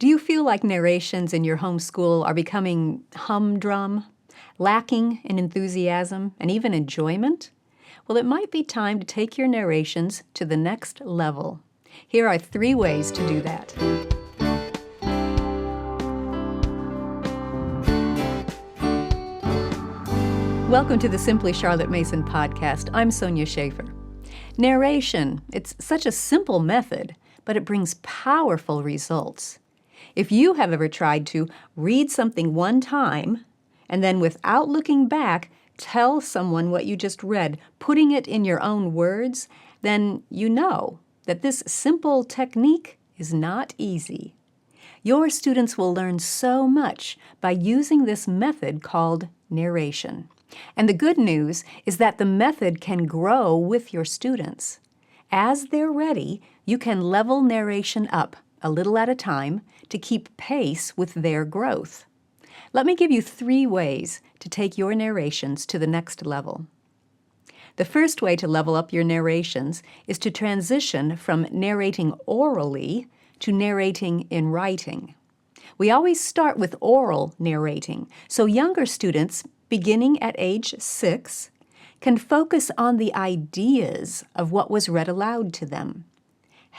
Do you feel like narrations in your homeschool are becoming humdrum, lacking in enthusiasm and even enjoyment? Well, it might be time to take your narrations to the next level. Here are 3 ways to do that. Welcome to the Simply Charlotte Mason podcast. I'm Sonia Schaefer. Narration, it's such a simple method, but it brings powerful results. If you have ever tried to read something one time and then without looking back, tell someone what you just read, putting it in your own words, then you know that this simple technique is not easy. Your students will learn so much by using this method called narration. And the good news is that the method can grow with your students. As they're ready, you can level narration up a little at a time to keep pace with their growth. Let me give you 3 ways to take your narrations to the next level. The first way to level up your narrations is to transition from narrating orally to narrating in writing. We always start with oral narrating, so younger students, beginning at age 6, can focus on the ideas of what was read aloud to them.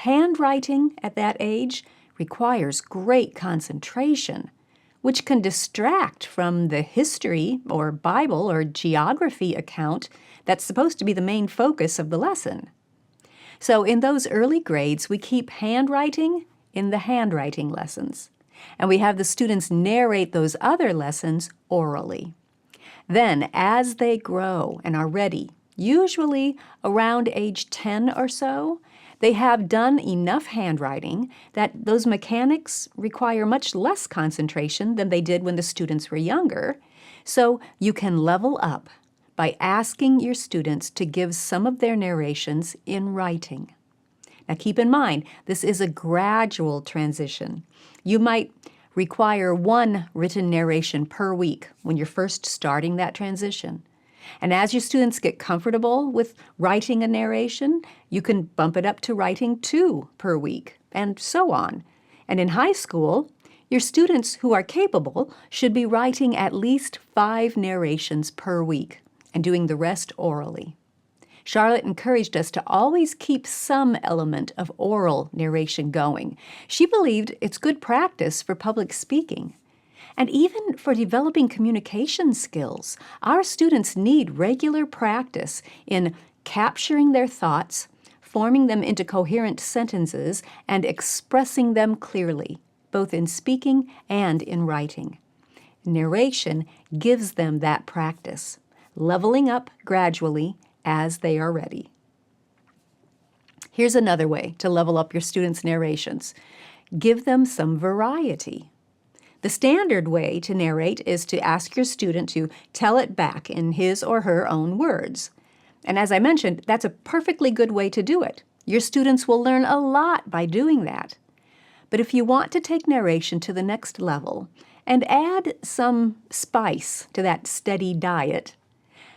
Handwriting at that age requires great concentration, which can distract from the history or Bible or geography account that's supposed to be the main focus of the lesson. So in those early grades, we keep handwriting in the handwriting lessons, and we have the students narrate those other lessons orally. Then, as they grow and are ready, usually around age 10 or so, they have done enough handwriting that those mechanics require much less concentration than they did when the students were younger. So you can level up by asking your students to give some of their narrations in writing. Now keep in mind, this is a gradual transition. You might require 1 written narration per week when you're first starting that transition. And as your students get comfortable with writing a narration, you can bump it up to writing 2 per week, and so on. And in high school, your students who are capable should be writing at least 5 narrations per week and doing the rest orally. Charlotte encouraged us to always keep some element of oral narration going. She believed it's good practice for public speaking. And even for developing communication skills, our students need regular practice in capturing their thoughts, forming them into coherent sentences, and expressing them clearly, both in speaking and in writing. Narration gives them that practice, leveling up gradually as they are ready. Here's another way to level up your students' narrations. Give them some variety. The standard way to narrate is to ask your student to tell it back in his or her own words. And as I mentioned, that's a perfectly good way to do it. Your students will learn a lot by doing that. But if you want to take narration to the next level and add some spice to that steady diet,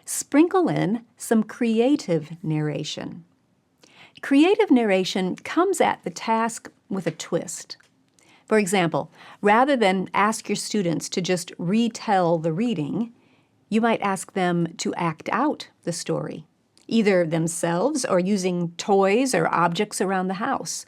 sprinkle in some creative narration. Creative narration comes at the task with a twist. For example, rather than ask your students to just retell the reading, you might ask them to act out the story, either themselves or using toys or objects around the house.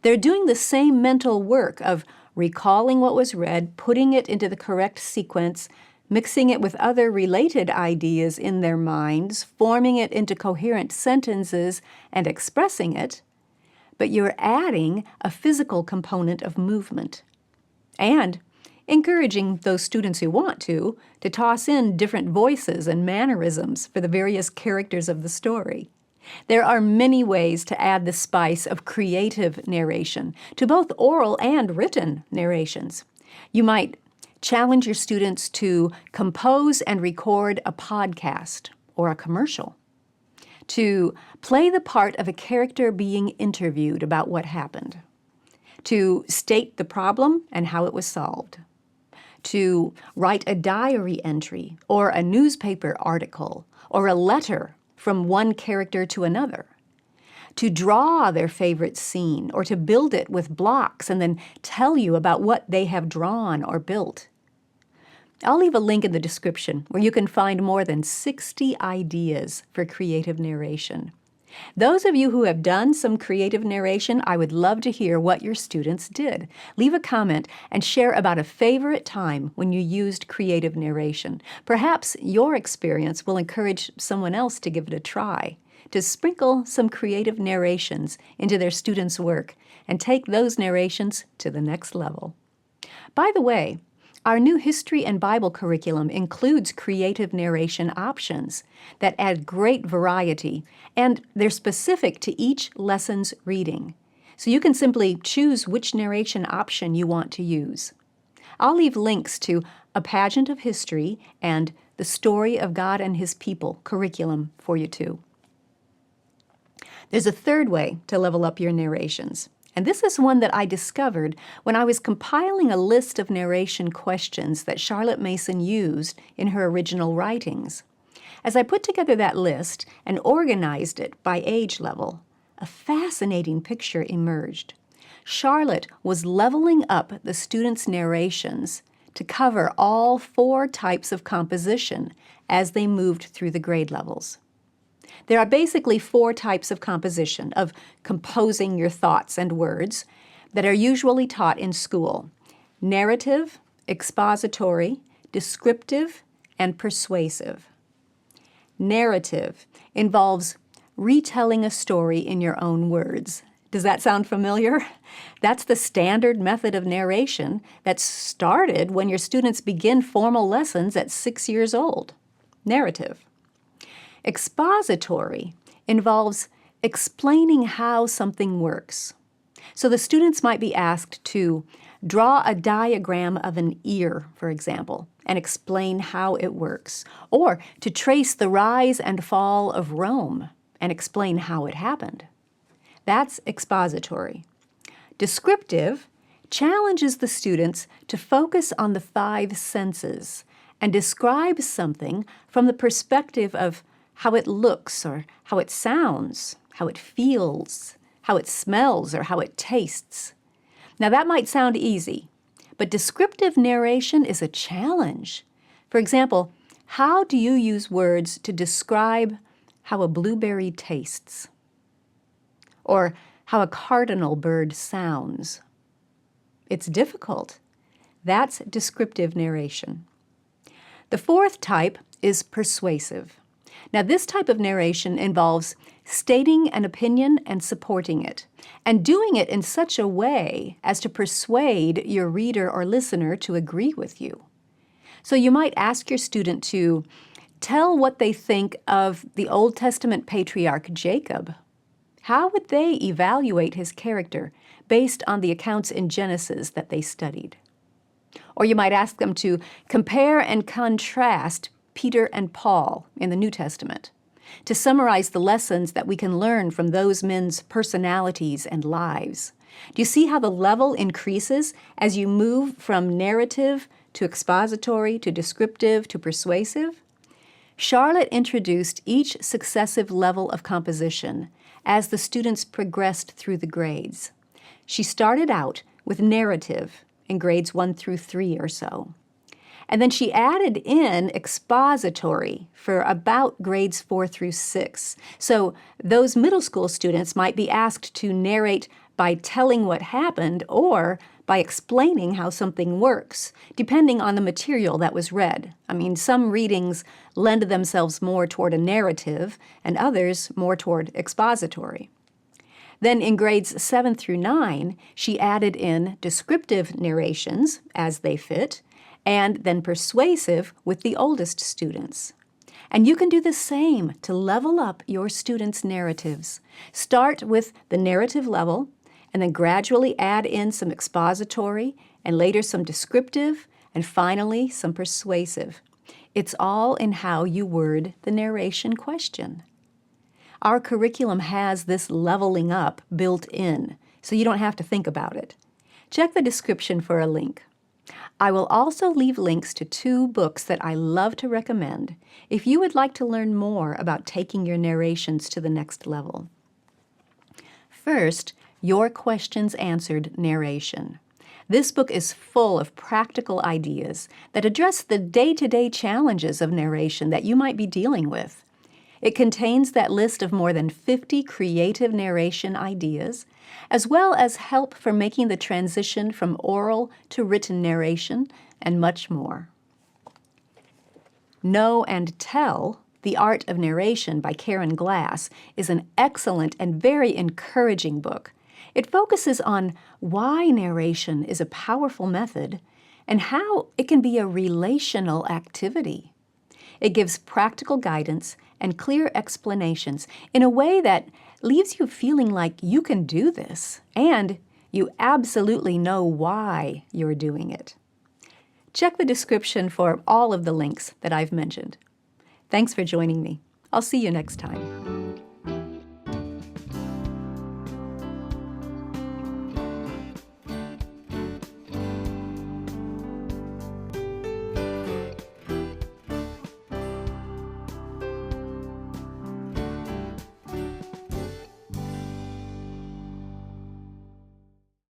They're doing the same mental work of recalling what was read, putting it into the correct sequence, mixing it with other related ideas in their minds, forming it into coherent sentences, and expressing it. But you're adding a physical component of movement and encouraging those students who want to toss in different voices and mannerisms for the various characters of the story. There are many ways to add the spice of creative narration to both oral and written narrations. You might challenge your students to compose and record a podcast or a commercial, to play the part of a character being interviewed about what happened, to state the problem and how it was solved, to write a diary entry or a newspaper article or a letter from one character to another. to draw their favorite scene or to build it with blocks and then tell you about what they have drawn or built. I'll leave a link in the description where you can find more than 60 ideas for creative narration. Those of you who have done some creative narration, I would love to hear what your students did. Leave a comment and share about a favorite time when you used creative narration. Perhaps your experience will encourage someone else to give it a try, to sprinkle some creative narrations into their students' work and take those narrations to the next level. By the way, our new History and Bible curriculum includes creative narration options that add great variety, and they're specific to each lesson's reading. So you can simply choose which narration option you want to use. I'll leave links to A Pageant of History and The Story of God and His People curriculum for you too. There's a third way to level up your narrations. And this is one that I discovered when I was compiling a list of narration questions that Charlotte Mason used in her original writings. As I put together that list and organized it by age level, a fascinating picture emerged. Charlotte was leveling up the students' narrations to cover all 4 types of composition as they moved through the grade levels. There are basically 4 types of composition, of composing your thoughts and words, that are usually taught in school: narrative, expository, descriptive, and persuasive. Narrative involves retelling a story in your own words. Does that sound familiar? That's the standard method of narration that started when your students begin formal lessons at 6 years old. Narrative. Expository involves explaining how something works. So the students might be asked to draw a diagram of an ear, for example, and explain how it works, or to trace the rise and fall of Rome and explain how it happened. That's expository. Descriptive challenges the students to focus on the 5 senses and describe something from the perspective of how it looks or how it sounds, how it feels, how it smells, or how it tastes. Now that might sound easy, but descriptive narration is a challenge. For example, how do you use words to describe how a blueberry tastes? Or how a cardinal bird sounds? It's difficult. That's descriptive narration. The 4th type is persuasive. Now, this type of narration involves stating an opinion and supporting it, and doing it in such a way as to persuade your reader or listener to agree with you. So you might ask your student to tell what they think of the Old Testament patriarch Jacob. How would they evaluate his character based on the accounts in Genesis that they studied? Or you might ask them to compare and contrast Peter and Paul in the New Testament, to summarize the lessons that we can learn from those men's personalities and lives. Do you see how the level increases as you move from narrative to expository to descriptive to persuasive? Charlotte introduced each successive level of composition as the students progressed through the grades. She started out with narrative in grades 1 through 3 or so. And then she added in expository for about grades 4 through 6. So those middle school students might be asked to narrate by telling what happened or by explaining how something works, depending on the material that was read. I mean, some readings lend themselves more toward a narrative and others more toward expository. Then in grades 7 through 9, she added in descriptive narrations as they fit, and then persuasive with the oldest students. And you can do the same to level up your students' narratives. Start with the narrative level, and then gradually add in some expository, and later some descriptive, and finally some persuasive. It's all in how you word the narration question. Our curriculum has this leveling up built in, so you don't have to think about it. Check the description for a link. I will also leave links to 2 books that I love to recommend if you would like to learn more about taking your narrations to the next level. First, Your Questions Answered Narration. This book is full of practical ideas that address the day-to-day challenges of narration that you might be dealing with. It contains that list of more than 50 creative narration ideas, as well as help for making the transition from oral to written narration, and much more. Know and Tell, The Art of Narration by Karen Glass is an excellent and very encouraging book. It focuses on why narration is a powerful method and how it can be a relational activity. It gives practical guidance and clear explanations in a way that leaves you feeling like you can do this and you absolutely know why you're doing it. Check the description for all of the links that I've mentioned. Thanks for joining me. I'll see you next time.